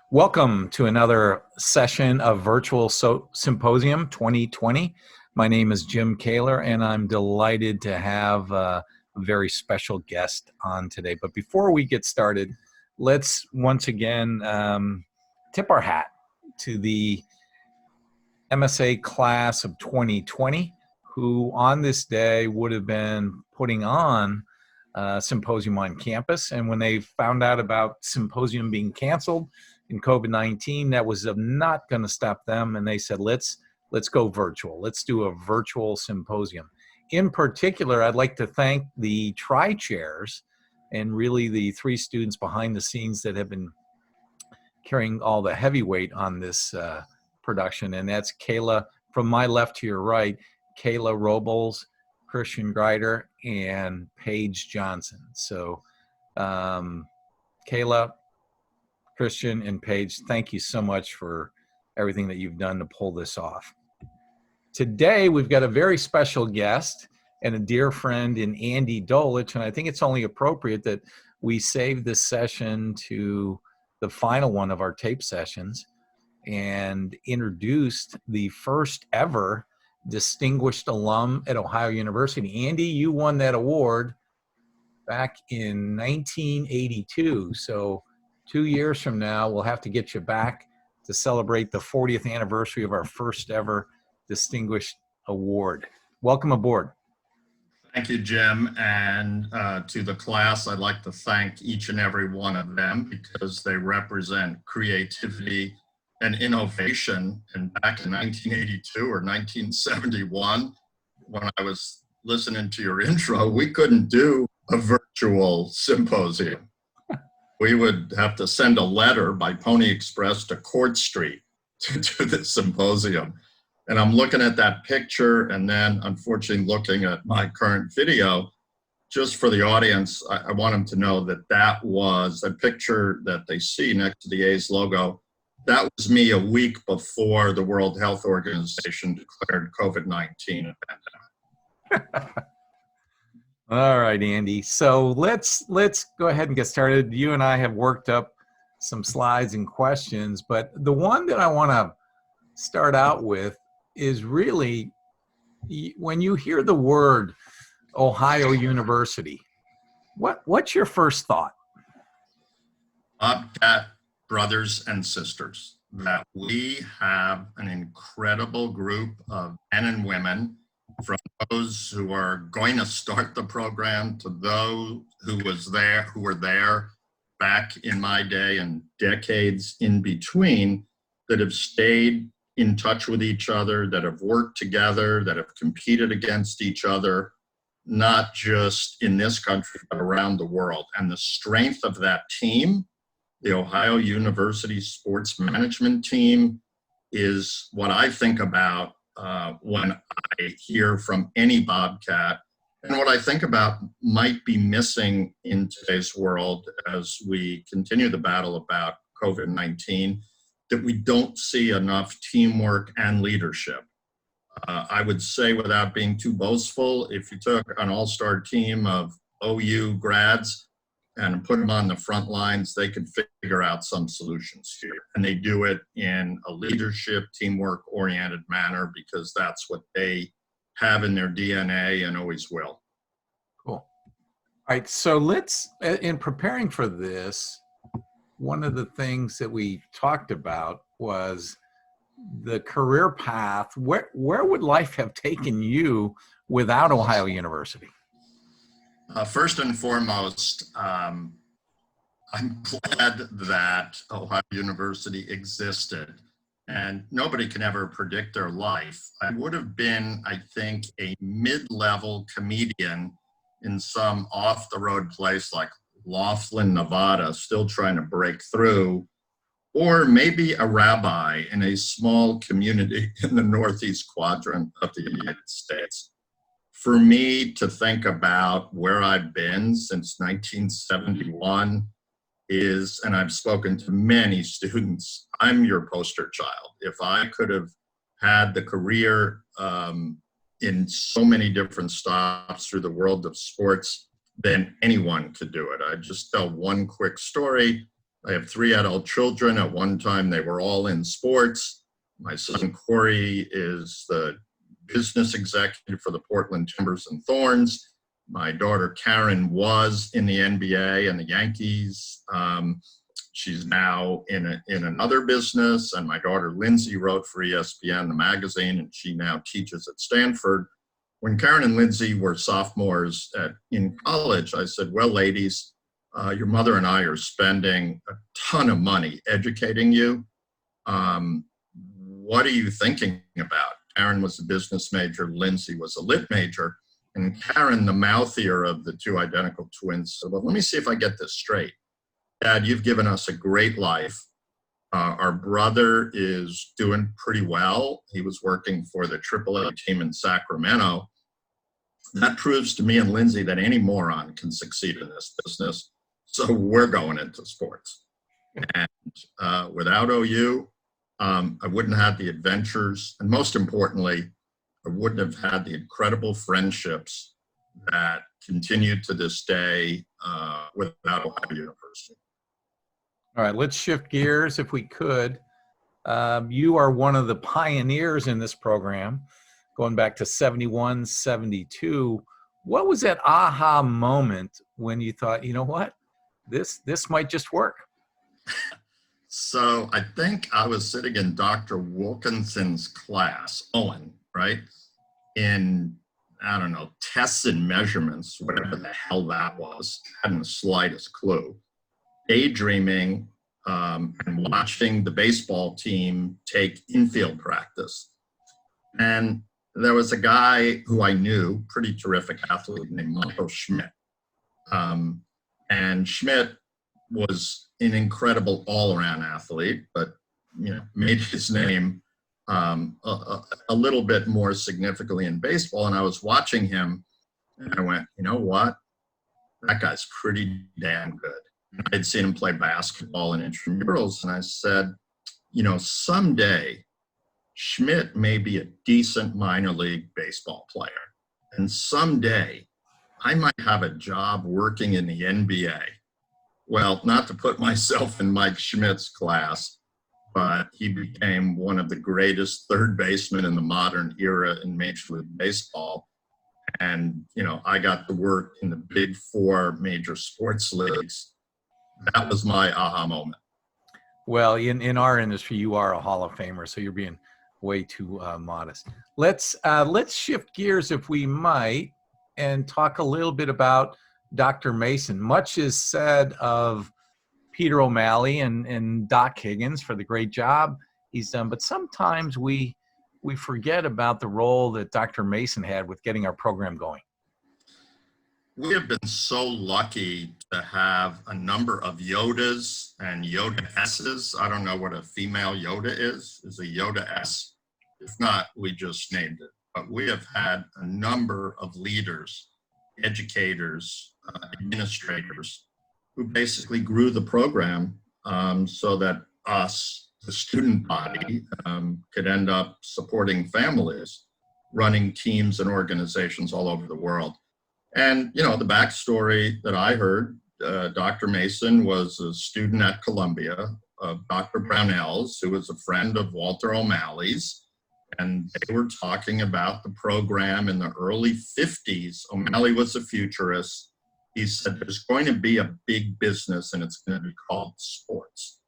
Welcome to another session of Virtual Symposium 2020. My name is Jim Kaler, and I'm delighted to have a very special guest on today. But before we get started, let's once again tip our hat to the MSA class of 2020, who on this day would have been putting on Symposium on campus. And when they found out about Symposium being canceled in COVID-19, that was not going to stop them. And they said, let's go virtual. Let's do a virtual symposium. In particular, I'd like to thank the tri-chairs and really the three students behind the scenes that have been carrying all the heavy weight on this production. And that's Kayla, from my left to your right, Kayla Robles, Christian Greider, and Paige Johnson. So Kayla, Christian, and Paige, thank you so much for everything that you've done to pull this off. Today, we've got a very special guest and a dear friend in Andy Dolich, and I think it's only appropriate that we save this session to the final one of our tape sessions and introduced the first ever distinguished alum at Ohio University. Andy, you won that award back in 1982. So 2 years from now, we'll have to get you back to celebrate the 40th anniversary of our first ever distinguished award. Welcome aboard. Thank you, Jim. And to the class, I'd like to thank each and every one of them because they represent creativity and innovation. And back in 1982 or 1971, when I was listening to your intro, we couldn't do a virtual symposium. We would have to send a letter by Pony Express to Court Street to do the symposium. And I'm looking at that picture and then unfortunately looking at my current video. Just for the audience, I want them to know that that was a picture that they see next to the A's logo. That was me a week before the World Health Organization declared COVID-19 a pandemic. All right, Andy. So let's go ahead and get started. You and I have worked up some slides and questions, but the one that I want to start out with is really when you hear the word Ohio University, what's your first thought? Bobcat brothers and sisters, that we have an incredible group of men and women, from those who are going to start the program to those who were there back in my day and decades in between, that have stayed in touch with each other, that have worked together, that have competed against each other, not just in this country, but around the world. And the strength of that team, the Ohio University sports management team, is what I think about when I hear from any Bobcat, and what I think about might be missing in today's world as we continue the battle about COVID-19, that we don't see enough teamwork and leadership. I would say, without being too boastful, if you took an all-star team of OU grads and put them on the front lines, they could figure out some solutions here. And they do it in a leadership, teamwork-oriented manner because that's what they have in their DNA and always will. Cool. All right, so let's, in preparing for this, one of the things that we talked about was the career path. Where would life have taken you without Ohio University? First and foremost, I'm glad that Ohio University existed, and nobody can ever predict their life. I would have been, I think, a mid-level comedian in some off-the-road place like Laughlin, Nevada, still trying to break through, or maybe a rabbi in a small community in the northeast quadrant of the United States. For me to think about where I've been since 1971 is, and I've spoken to many students, I'm your poster child. If I could have had the career in so many different stops through the world of sports, then anyone could do it. I just tell one quick story. I have 3 adult children. At one time, they were all in sports. My son Corey is the business executive for the Portland Timbers and Thorns. My daughter Karen was in the NBA and the Yankees. She's now in another business. And my daughter Lindsay wrote for ESPN, the magazine, and she now teaches at Stanford. When Karen and Lindsay were sophomores in college, I said, well, ladies, your mother and I are spending a ton of money educating you. What are you thinking about? Karen was a business major, Lindsay was a lit major, and Karen, the mouthier of the 2 identical twins, said, well, let me see if I get this straight. Dad, you've given us a great life. Our brother is doing pretty well. He was working for the AAA team in Sacramento. That proves to me and Lindsay that any moron can succeed in this business. So we're going into sports. And without OU, I wouldn't have had the adventures. And most importantly, I wouldn't have had the incredible friendships that continue to this day without Ohio University. All right, let's shift gears if we could. You are one of the pioneers in this program, going back to 71, 72. What was that aha moment when you thought, you know what, this might just work? So I think I was sitting in Dr. Wilkinson's class, Owen, right? In, I don't know, tests and measurements, whatever the hell that was, hadn't the slightest clue. Daydreaming and watching the baseball team take infield practice. And there was a guy who I knew, pretty terrific athlete named Michael Schmidt. And Schmidt was an incredible all-around athlete, but made his name a little bit more significantly in baseball. And I was watching him, and I went, you know what? That guy's pretty damn good. I'd seen him play basketball in intramurals, and I said, someday Schmidt may be a decent minor league baseball player, and someday I might have a job working in the NBA. Well, not to put myself in Mike Schmidt's class, but he became one of the greatest third basemen in the modern era in Major League Baseball. And, I got to work in the big 4 major sports leagues. That was my aha moment. Well, in our industry, you are a Hall of Famer, so you're being way too modest. Let's shift gears, if we might, and talk a little bit about Dr. Mason. Much is said of Peter O'Malley and Doc Higgins for the great job he's done, but sometimes we forget about the role that Dr. Mason had with getting our program going. We have been so lucky to have a number of Yodas and Yoda-S's. I don't know what a female Yoda is a Yoda-S. If not, we just named it. But we have had a number of leaders, educators, administrators, who basically grew the program so that us, the student body, could end up supporting families, running teams and organizations all over the world. And, the backstory that I heard, Dr. Mason was a student at Columbia of Dr. Brownell's, who was a friend of Walter O'Malley's. And they were talking about the program in the early 50s. O'Malley was a futurist. He said, there's going to be a big business and it's going to be called sports.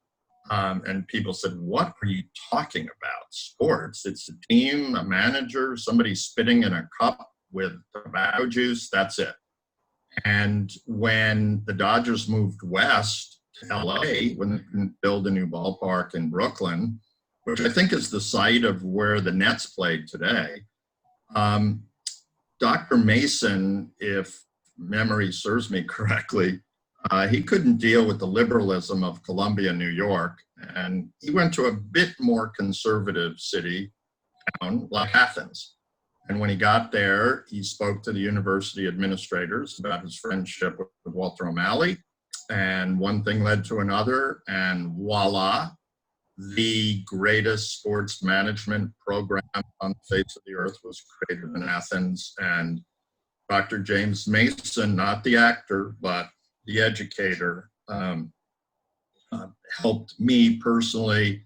And people said, what are you talking about? Sports? It's a team, a manager, somebody spitting in a cup with tobacco juice, that's it. And when the Dodgers moved west to LA, when they couldn't build a new ballpark in Brooklyn, which I think is the site of where the Nets played today, Dr. Mason, if memory serves me correctly, he couldn't deal with the liberalism of Columbia, New York, and he went to a bit more conservative city town like Athens. And when he got there, he spoke to the university administrators about his friendship with Walter O'Malley. And one thing led to another, and voila, the greatest sports management program on the face of the earth was created in Athens. And Dr. James Mason, not the actor, but the educator, helped me personally.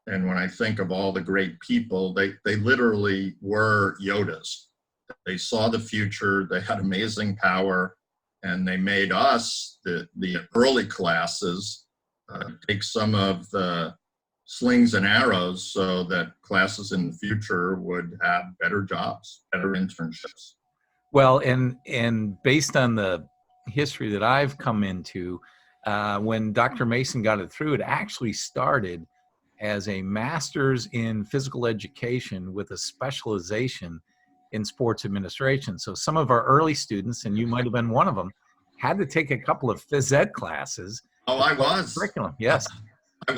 And when I think of all the great people, they literally were Yodas. They saw the future, they had amazing power, and they made us, the early classes, take some of the slings and arrows so that classes in the future would have better jobs, better internships. Well, and based on the history that I've come into, when Dr. Mason got it through, it actually started as a master's in physical education with a specialization in sports administration. So some of our early students, and you might have been one of them, had to take a couple of phys ed classes. Oh, I was. Curriculum, yes. I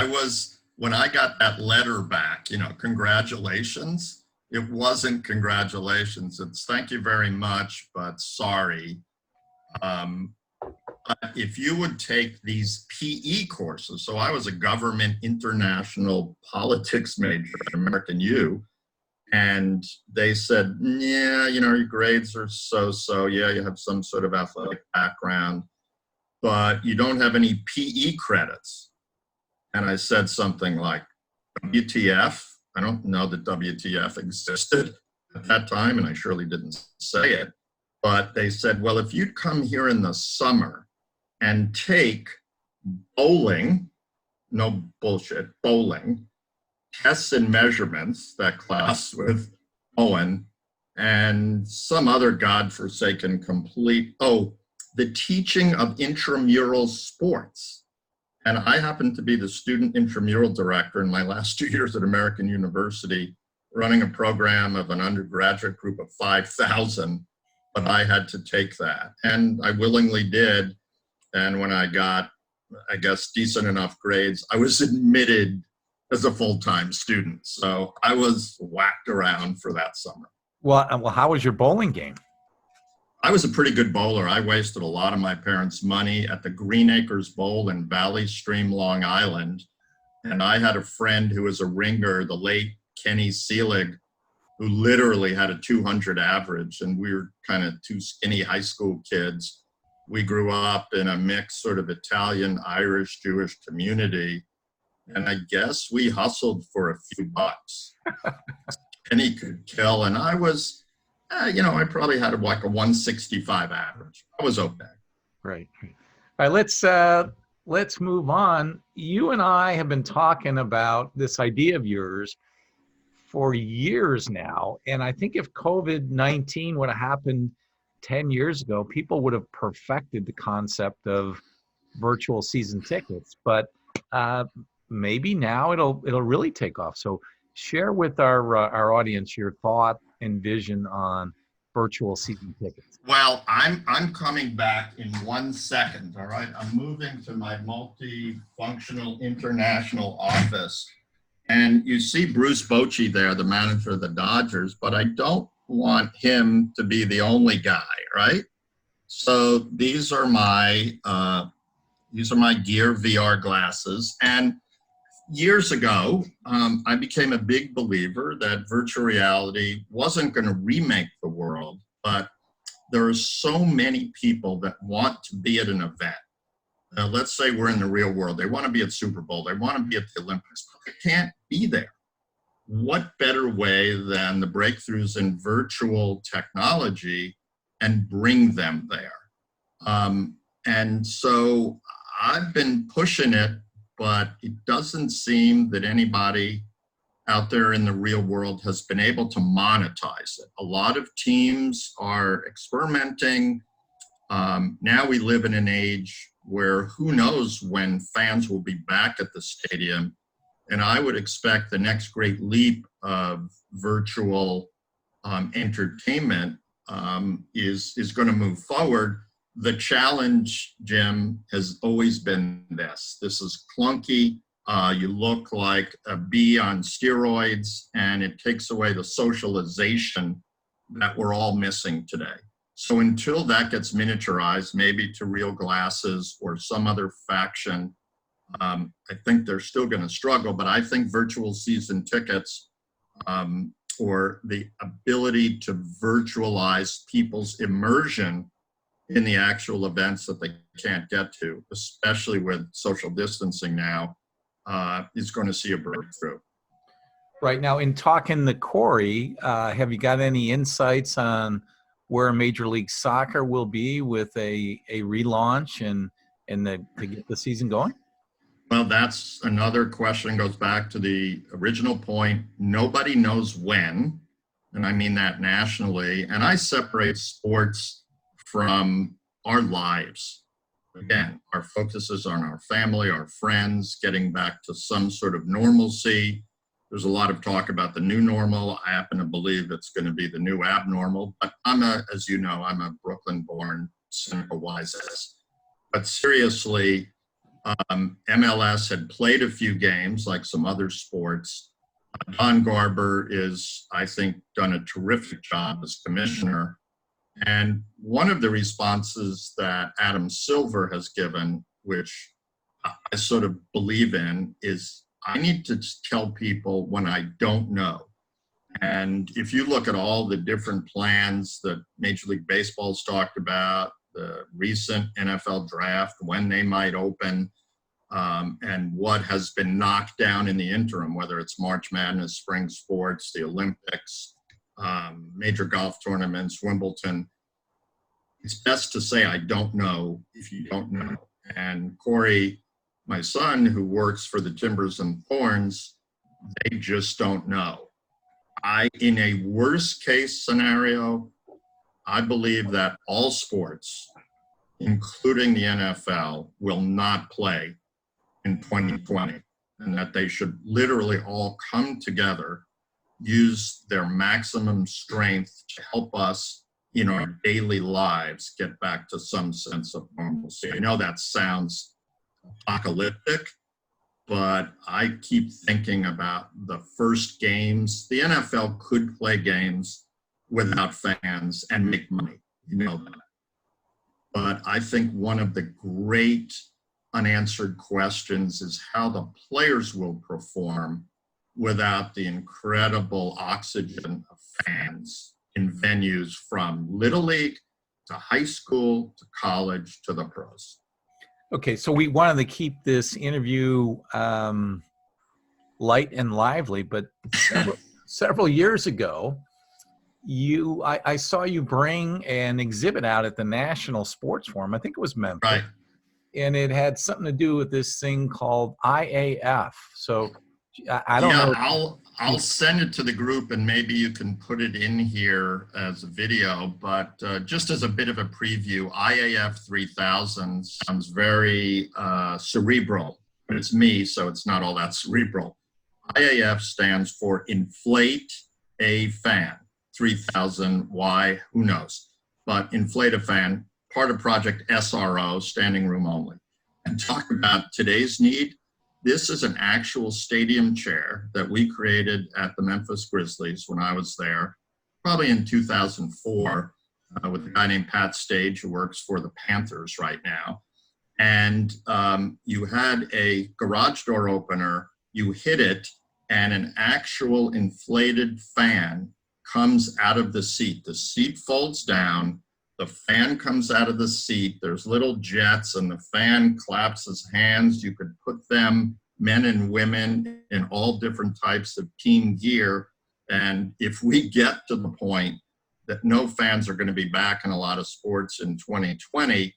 was, when I got that letter back, congratulations. It wasn't congratulations. It's thank you very much, but sorry. But if you would take these PE courses, so I was a government international politics major at American U, and they said, yeah, your grades are so-so. Yeah, you have some sort of athletic background, but you don't have any PE credits. And I said something like, WTF? I don't know that WTF existed at that time, and I surely didn't say it. But they said, well, if you'd come here in the summer and take bowling, no bullshit, bowling, tests and measurements, that class with Owen, and some other godforsaken the teaching of intramural sports. And I happened to be the student intramural director in my last 2 years at American University, running a program of an undergraduate group of 5,000, but I had to take that. And I willingly did. And when I got, I guess, decent enough grades, I was admitted as a full-time student. So I was whacked around for that summer. Well, how was your bowling game? I was a pretty good bowler. I wasted a lot of my parents' money at the Green Acres Bowl in Valley Stream, Long Island. And I had a friend who was a ringer, the late Kenny Seelig, who literally had a 200 average. And we were kind of two skinny high school kids. We grew up in a mixed sort of Italian, Irish, Jewish community. And I guess we hustled for a few bucks. Kenny could kill. And I was, I probably had like a 165 average. I was okay. Right. All right, let's move on. You and I have been talking about this idea of yours for years now. And I think if COVID-19 would have happened 10 years ago, people would have perfected the concept of virtual season tickets. But maybe now it'll really take off. So share with our audience your thought and vision on virtual season tickets. Well, I'm coming back in 1 second. All right, I'm moving to my multifunctional international office, and you see Bruce Bochy there, the manager of the Dodgers, but I don't want him to be the only guy, right? So these are my Gear VR glasses, and years ago, I became a big believer that virtual reality wasn't going to remake the world, but there are so many people that want to be at an event. Let's say we're in the real world. They want to be at Super Bowl. They want to be at the Olympics, but they can't be there. What better way than the breakthroughs in virtual technology and bring them there? And so I've been pushing it, but it doesn't seem that anybody out there in the real world has been able to monetize it. A lot of teams are experimenting. Now we live in an age where who knows when fans will be back at the stadium. And I would expect the next great leap of virtual entertainment is going to move forward. The challenge, Jim, has always been this. This is clunky. You look like a bee on steroids, and it takes away the socialization that we're all missing today. So until that gets miniaturized, maybe to real glasses or some other faction, I think they're still going to struggle. But I think virtual season tickets or the ability to virtualize people's immersion in the actual events that they can't get to, especially with social distancing now, is going to see a breakthrough. Right now, in talking to Corey, have you got any insights on where Major League Soccer will be with a relaunch and to get the season going? Well, that's another question, goes back to the original point. Nobody knows when, and I mean that nationally. And I separate sports from our lives. Again, our focus is on our family, our friends, getting back to some sort of normalcy. There's a lot of talk about the new normal. I happen to believe it's going to be the new abnormal, but as you know, I'm a Brooklyn-born cynical wise ass. But seriously, MLS had played a few games like some other sports. Don Garber is, I think, done a terrific job as commissioner. And one of the responses that Adam Silver has given, which I sort of believe in, is I need to tell people when I don't know. And if you look at all the different plans that Major League Baseball's talked about, the recent NFL draft, when they might open, and what has been knocked down in the interim, whether it's March Madness, spring sports, the Olympics, major golf tournaments, Wimbledon, it's best to say I don't know if you don't know. And Corey, my son, who works for the Timbers and Thorns, they just don't know. In a worst case scenario, I believe that all sports, including the NFL, will not play in 2020, and that they should literally all come together, use their maximum strength to help us in our daily lives get back to some sense of normalcy. I know that sounds apocalyptic, but I keep thinking about the first games. The NFL could play games without fans and make money, you know that. But I think one of the great unanswered questions is how the players will perform without the incredible oxygen of fans in venues from Little League to high school to college to the pros. Okay, so we wanted to keep this interview light and lively, but several years ago, I saw you bring an exhibit out at the National Sports Forum. I think it was Memphis. Right. And it had something to do with this thing called IAF. So I don't know. I'll send it to the group and maybe you can put it in here as a video, but just as a bit of a preview, IAF 3000 sounds very cerebral, but it's me, so it's not all that cerebral. IAF stands for Inflate a Fan. 3000, why, who knows? But Inflate a Fan, part of Project SRO, standing room only. And talk about today's need. This is an actual stadium chair that we created at the Memphis Grizzlies when I was there, probably in 2004, with a guy named Pat Stage who works for the Panthers right now. And you had a garage door opener, you hit it, and an actual inflated fan comes out of the seat. The seat folds down, the fan comes out of the seat, there's little jets, and the fan claps his hands. You could put them, men and women, in all different types of team gear. And if we get to the point that no fans are going to be back in a lot of sports in 2020,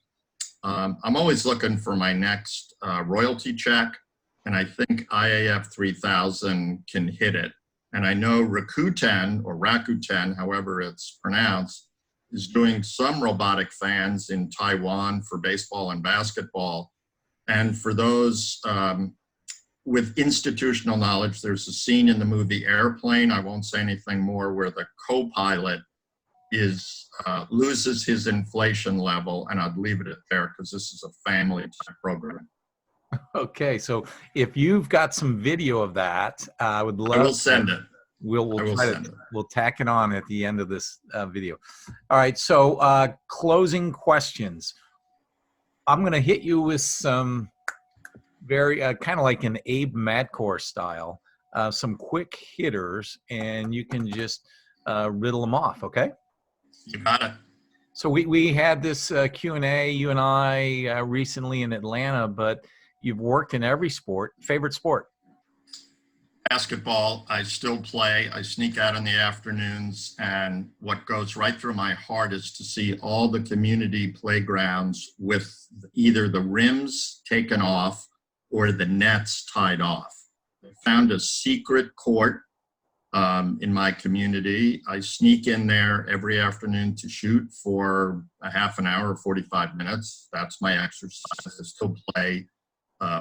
I'm always looking for my next royalty check. And I think IAF 3000 can hit it. And I know Rakuten, however it's pronounced, is doing some robotic fans in Taiwan for baseball and basketball. And for those with institutional knowledge, there's a scene in the movie Airplane, I won't say anything more, where the co-pilot loses his inflation level, and I'd leave it at there because this is a family type program. Okay, so if you've got some video of that, I would love. I will send it. We'll tack it on at the end of this video. All right, so closing questions. I'm going to hit you with some very kind of like an Abe Madcore style, some quick hitters, and you can just riddle them off. Okay. You got it. So we had this Q&A, you and I, recently in Atlanta, but you've worked in every sport. Favorite sport? Basketball, I still play. I sneak out in the afternoons, and what goes right through my heart is to see all the community playgrounds with either the rims taken off or the nets tied off. I found a secret court in my community. I sneak in there every afternoon to shoot for a half an hour, 45 minutes. That's my exercise. I still play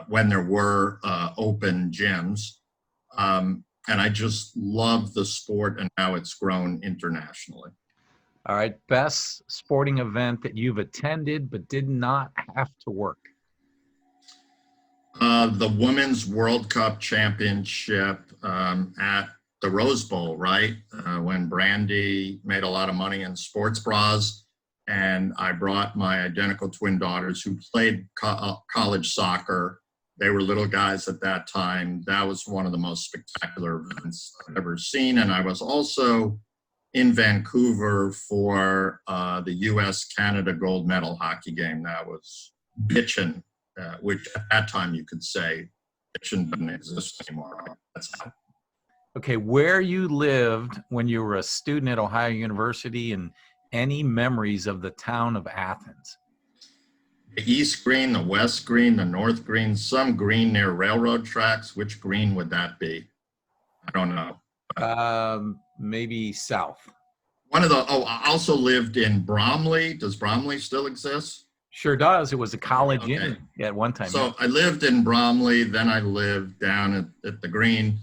when there were open gyms. And I just love the sport and how it's grown internationally. All right. Best sporting event that you've attended but did not have to work? The Women's World Cup Championship at the Rose Bowl, right? When Brandy made a lot of money in sports bras. And I brought my identical twin daughters who played college soccer. They were little guys at that time. That was one of the most spectacular events I've ever seen. And I was also in Vancouver for the US-Canada gold medal hockey game. That was bitchin', which at that time you could say bitchin' doesn't exist anymore. That's how. Okay, where you lived when you were a student at Ohio University, and any memories of the town of Athens? The East Green, the West Green, the North Green, some green near railroad tracks. Which green would that be? I don't know. Maybe south. I also lived in Bromley. Does Bromley still exist? Sure does. It was a college Okay. inn at one time. So I lived in Bromley, then I lived down at the Green.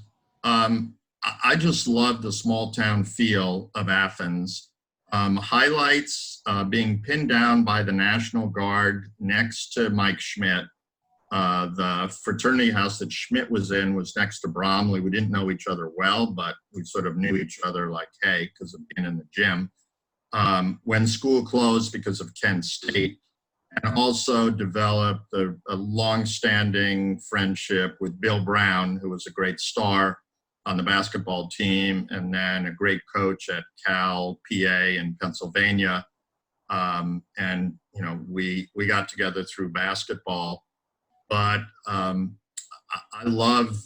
I just love the small town feel of Athens. Highlights being pinned down by the National Guard next to Mike Schmidt. The fraternity house that Schmidt was in was next to Bromley. We didn't know each other well, but we sort of knew each other like, hey, because of being in the gym. When school closed because of Kent State, and also developed a long-standing friendship with Bill Brown, who was a great star on the basketball team, and then a great coach at Cal, PA, in Pennsylvania. And you know, we got together through basketball. But I love,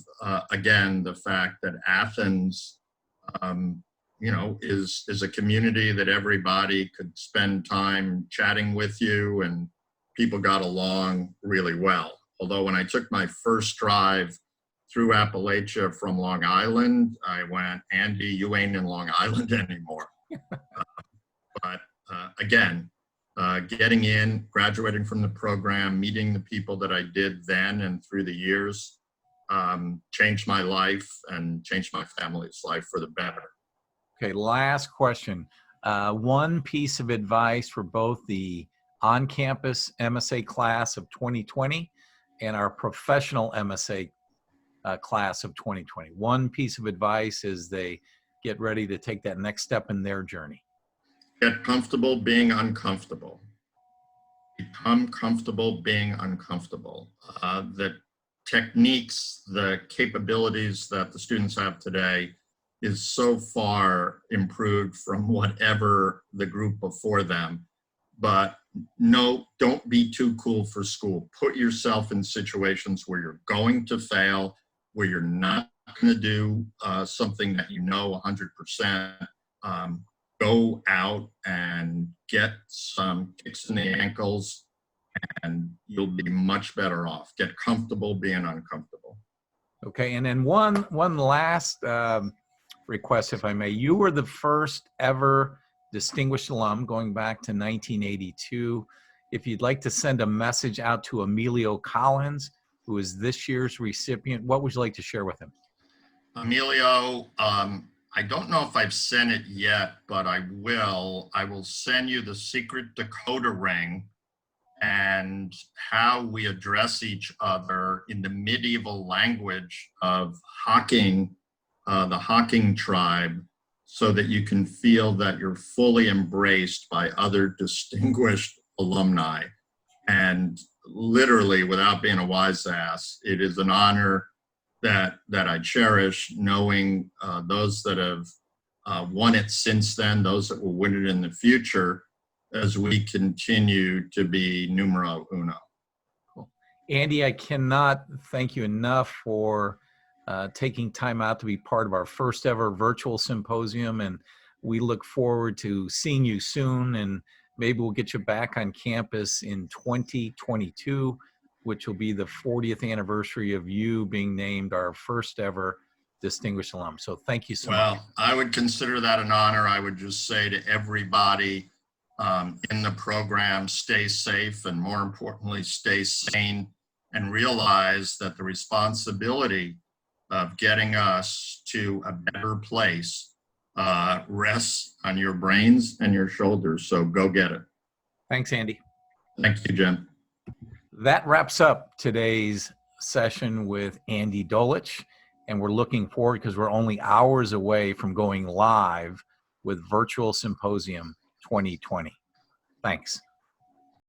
again, the fact that Athens, you know, is a community that everybody could spend time chatting with you, and people got along really well. Although when I took my first drive through Appalachia from Long Island, I went, Andy, you ain't in Long Island anymore. But again, getting in, graduating from the program, meeting the people that I did then and through the years, changed my life and changed my family's life for the better. Okay, last question. One piece of advice for both the on-campus MSA class of 2020 and our professional MSA class of 2020. One piece of advice as they get ready to take that next step in their journey. Get comfortable being uncomfortable. Become comfortable being uncomfortable. The techniques, the capabilities that the students have today is so far improved from whatever the group before them. But no, don't be too cool for school. Put yourself in situations where you're going to fail, where you're not going to do something that you know 100%. Go out and get some kicks in the ankles, and you'll be much better off. Get comfortable being uncomfortable. Okay, and then one last request, if I may. You were the first ever distinguished alum going back to 1982. If you'd like to send a message out to Emilio Collins, who is this year's recipient, what would you like to share with him? Emilio, I don't know if I've sent it yet, but I will. I will send you the secret decoder ring and how we address each other in the medieval language of Hocking, the Hocking tribe, so that you can feel that you're fully embraced by other distinguished alumni. And literally, without being a wise ass, it is an honor that I cherish, knowing those that have won it since then, those that will win it in the future. as we continue to be numero uno. Cool. Andy, I cannot thank you enough for taking time out to be part of our first ever virtual symposium, and we look forward to seeing you soon, and maybe we'll get you back on campus in 2022, which will be the 40th anniversary of you being named our first ever distinguished alum. So thank you so much. Well, I would consider that an honor. I would just say to everybody in the program, stay safe, and more importantly, stay sane, and realize that the responsibility of getting us to a better place rests on your brains and your shoulders. So go get it. Thanks, Andy. Thank you, Jim. That wraps up today's session with Andy Dolich, and we're looking forward, because we're only hours away from going live with Virtual Symposium 2020. Thanks.